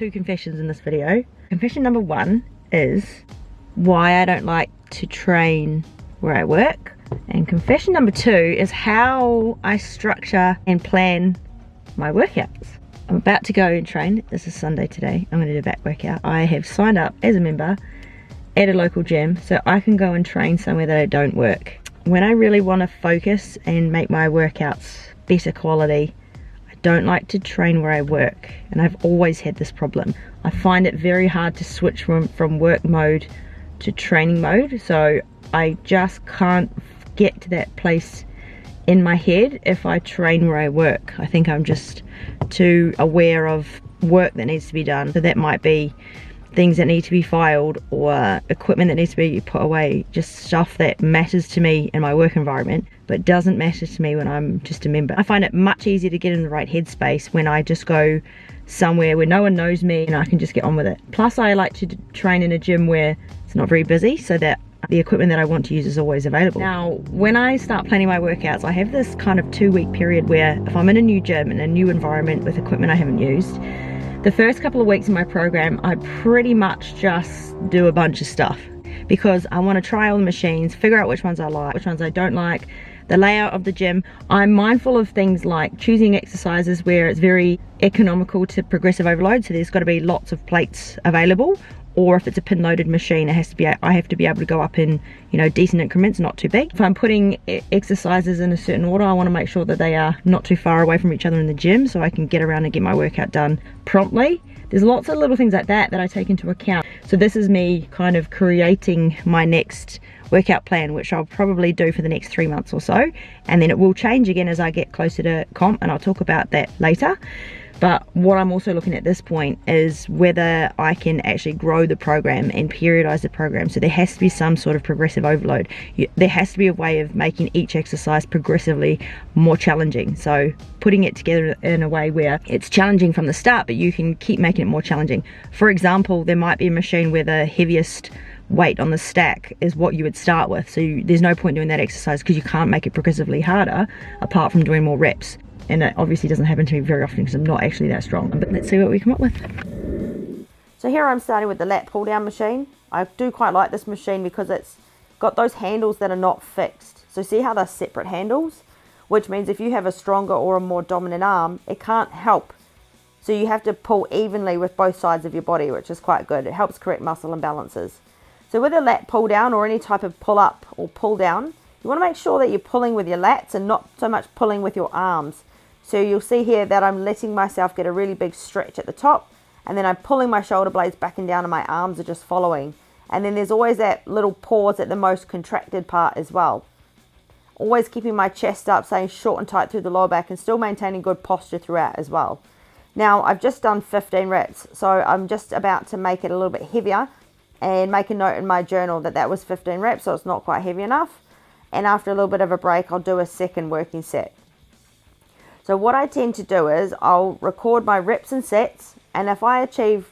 2 confessions in this video. Confession number 1 is why I don't like to train where I work. And confession number 2 is how I structure and plan my workouts. I'm about to go and train. This is Sunday today. I'm going to do a back workout. I have signed up as a member at a local gym so I can go and train somewhere that I don't work. When I really want to focus and make my workouts better quality, I don't like to train where I work, and I've always had this problem. I find it very hard to switch from work mode to training mode, so I just can't get to that place in my head if I train where I work. I think I'm just too aware of work that needs to be done, so that might be things that need to be filed or equipment that needs to be put away, just stuff that matters to me in my work environment but doesn't matter to me when I'm just a member. I find it much easier to get in the right headspace when I just go somewhere where no one knows me and I can just get on with it. Plus I like to train in a gym where it's not very busy so that the equipment that I want to use is always available. Now when I start planning my workouts, I have this kind of 2-week period where if I'm in a new gym in a new environment with equipment I haven't used, the first couple of weeks in my program, I pretty much just do a bunch of stuff because I want to try all the machines, figure out which ones I like, which ones I don't like, the layout of the gym. I'm mindful of things like choosing exercises where it's very economical to progressive overload, so there's got to be lots of plates available, or if it's a pin loaded machine, I have to be able to go up in, you know, decent increments, not too big. If I'm putting exercises in a certain order, I want to make sure that they are not too far away from each other in the gym so I can get around and get my workout done promptly. There's lots of little things like that I take into account. So this is me kind of creating my next workout plan, which I'll probably do for the next 3 months or so, and then it will change again as I get closer to comp, and I'll talk about that later. But what I'm also looking at this point is whether I can actually grow the program and periodize the program. So there has to be some sort of progressive overload. There has to be a way of making each exercise progressively more challenging. So putting it together in a way where it's challenging from the start, but you can keep making it more challenging. For example, there might be a machine where the heaviest weight on the stack is what you would start with. So there's no point doing that exercise because you can't make it progressively harder apart from doing more reps. And it obviously doesn't happen to me very often because I'm not actually that strong. But let's see what we come up with. So here I'm starting with the lat pull down machine. I do quite like this machine because it's got those handles that are not fixed. So see how they're separate handles? Which means if you have a stronger or a more dominant arm, it can't help. So you have to pull evenly with both sides of your body, which is quite good. It helps correct muscle imbalances. So with a lat pull down or any type of pull up or pull down, you want to make sure that you're pulling with your lats and not so much pulling with your arms. So you'll see here that I'm letting myself get a really big stretch at the top, and then I'm pulling my shoulder blades back and down and my arms are just following. And then there's always that little pause at the most contracted part as well. Always keeping my chest up, staying short and tight through the lower back and still maintaining good posture throughout as well. Now I've just done 15 reps, so I'm just about to make it a little bit heavier and make a note in my journal that that was 15 reps, so it's not quite heavy enough. And after a little bit of a break, I'll do a second working set. So what I tend to do is I'll record my reps and sets, and if I achieve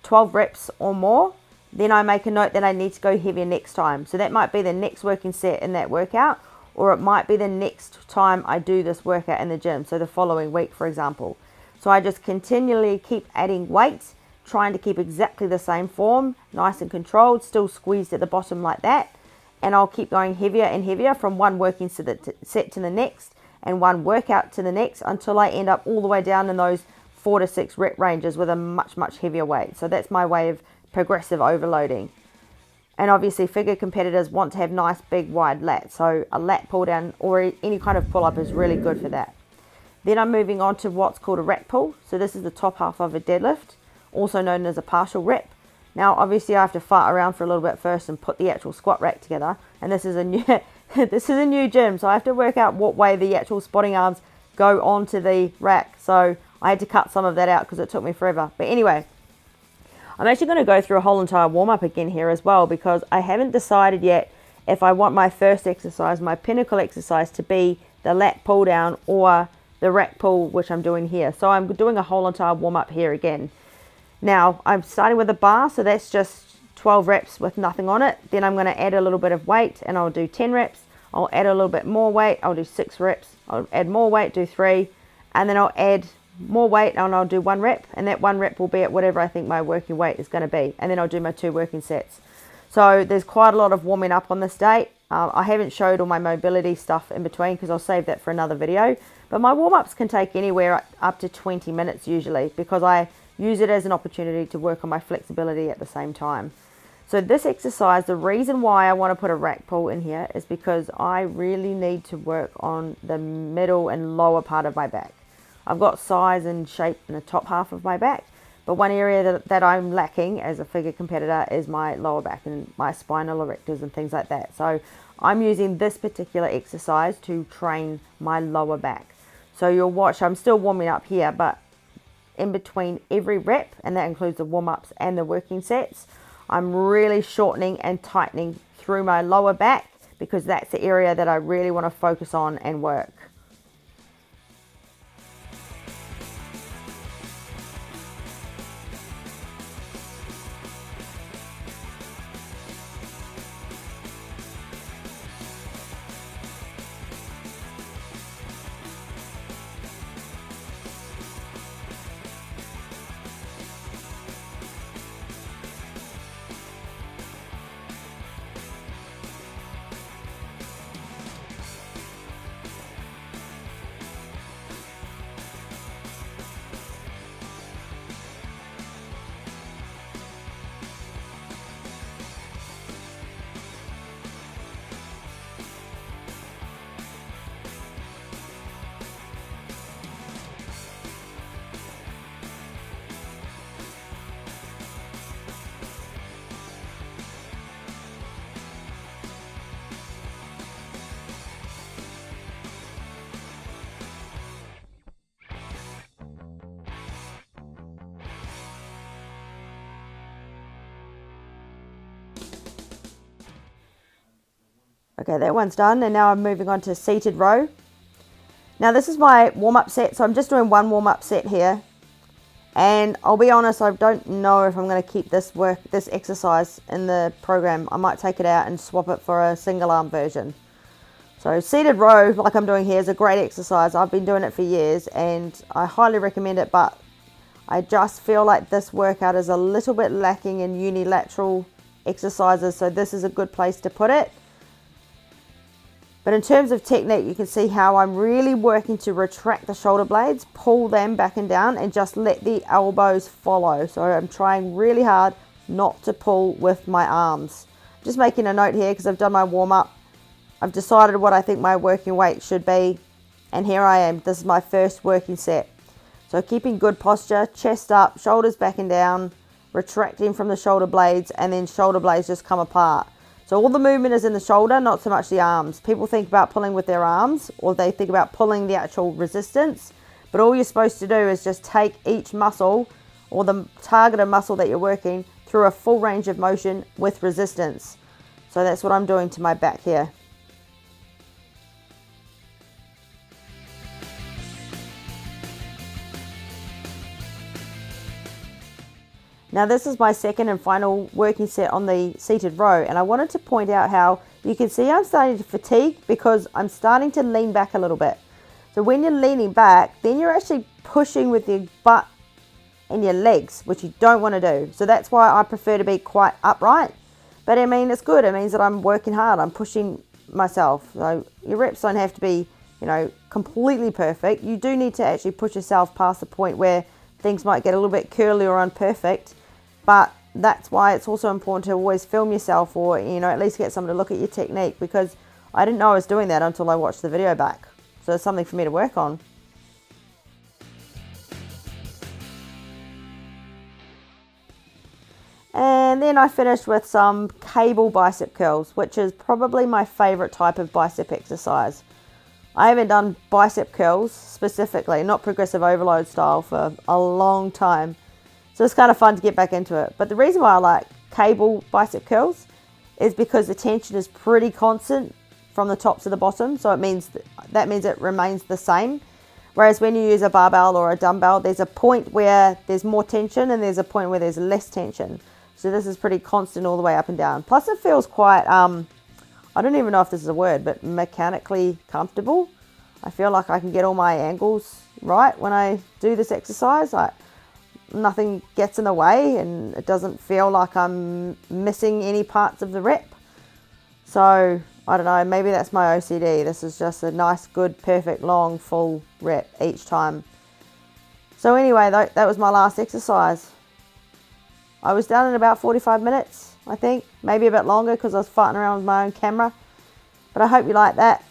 12 reps or more, then I make a note that I need to go heavier next time. So that might be the next working set in that workout, or it might be the next time I do this workout in the gym, so the following week, for example. So I just continually keep adding weight, trying to keep exactly the same form, nice and controlled, still squeezed at the bottom like that, and I'll keep going heavier and heavier from one working set to the next, and one workout to the next until I end up all the way down in those 4 to 6 rep ranges with a much heavier weight. So that's my way of progressive overloading. And obviously figure competitors want to have nice big wide lats, so a lat pull down or any kind of pull up is really good for that. Then I'm moving on to what's called a rack pull. So this is the top half of a deadlift, also known as a partial rep. Now obviously I have to fart around for a little bit first and put the actual squat rack together, and this is a new this is a new gym, so I have to work out what way the actual spotting arms go onto the rack. So I had to cut some of that out because it took me forever. But anyway, I'm actually going to go through a whole entire warm-up again here as well, because I haven't decided yet if I want my first exercise, my pinnacle exercise, to be the lat pull down or the rack pull, which I'm doing here. So I'm doing a whole entire warm-up here again. Now I'm starting with a bar, so that's just 12 reps with nothing on it. Then I'm going to add a little bit of weight and I'll do 10 reps. I'll add a little bit more weight, I'll do 6 reps. I'll add more weight, do 3, and then I'll add more weight and I'll do 1 rep, and that 1 rep will be at whatever I think my working weight is going to be, and then I'll do my 2 working sets. So there's quite a lot of warming up on this day. I haven't showed all my mobility stuff in between because I'll save that for another video, but my warm-ups can take anywhere up to 20 minutes usually, because I use it as an opportunity to work on my flexibility at the same time. So this exercise, the reason why I want to put a rack pull in here is because I really need to work on the middle and lower part of my back. I've got size and shape in the top half of my back, but one area that I'm lacking as a figure competitor is my lower back and my spinal erectors and things like that. So I'm using this particular exercise to train my lower back. So you'll watch, I'm still warming up here, but in between every rep, and that includes the warm-ups and the working sets, I'm really shortening and tightening through my lower back, because that's the area that I really want to focus on and work. Okay, that one's done, and now I'm moving on to seated row. Now this is my warm-up set, so I'm just doing 1 warm-up set here. And I'll be honest, I don't know if I'm going to keep this exercise in the program. I might take it out and swap it for a single arm version. So seated row, like I'm doing here, is a great exercise. I've been doing it for years and I highly recommend it, but I just feel like this workout is a little bit lacking in unilateral exercises, so this is a good place to put it. But in terms of technique, you can see how I'm really working to retract the shoulder blades, pull them back and down, and just let the elbows follow. So I'm trying really hard not to pull with my arms. Just making a note here because I've done my warm-up. I've decided what I think my working weight should be, and here I am. This is my first working set. So keeping good posture, chest up, shoulders back and down, retracting from the shoulder blades, and then shoulder blades just come apart. So all the movement is in the shoulder, not so much the arms. People think about pulling with their arms, or they think about pulling the actual resistance. But all you're supposed to do is just take each muscle, or the targeted muscle that you're working, through a full range of motion with resistance. So that's what I'm doing to my back here. Now this is my second and final working set on the seated row, and I wanted to point out how you can see I'm starting to fatigue because I'm starting to lean back a little bit. So when you're leaning back, then you're actually pushing with your butt and your legs, which you don't want to do. So that's why I prefer to be quite upright. But I mean, it's good. It means that I'm working hard. I'm pushing myself. So your reps don't have to be, completely perfect. You do need to actually push yourself past the point where things might get a little bit curly or imperfect. But that's why it's also important to always film yourself, or at least get someone to look at your technique, because I didn't know I was doing that until I watched the video back. So it's something for me to work on. And then I finished with some cable bicep curls, which is probably my favorite type of bicep exercise. I haven't done bicep curls specifically, not progressive overload style, for a long time. So it's kind of fun to get back into it. But the reason why I like cable bicep curls is because the tension is pretty constant from the top to the bottom. So that means it remains the same. Whereas when you use a barbell or a dumbbell, there's a point where there's more tension and there's a point where there's less tension. So this is pretty constant all the way up and down. Plus it feels quite, I don't even know if this is a word, but mechanically comfortable. I feel like I can get all my angles right when I do this exercise. Like nothing gets in the way and it doesn't feel like I'm missing any parts of the rep. So I don't know, maybe that's my OCD. This is just a nice, good, perfect, long, full rep each time. So anyway, that was my last exercise. I was done in about 45 minutes, I think. Maybe a bit longer because I was fighting around with my own camera. But I hope you like that.